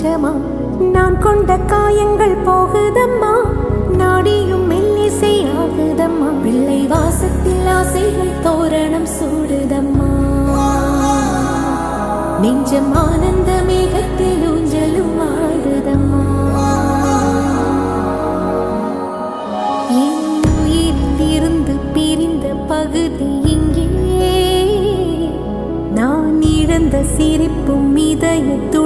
நிஜமா நான் கொண்ட காயங்கள் போகுதம்மா நாடியும் மெல்லிசை ஆகுதம்மா பிள்ளை வாசத்தில் ஆசைகள் தோரணம் சூடுதம்மா நெஞ்சம் ஆனந்த மேகத்தில் ஊஞ்சலும் ஆடுதம்மா என் உயிரிலிருந்து பிரிந்த பகுதி இங்கே நான் இழந்த சிரிப்பும் இதயத்து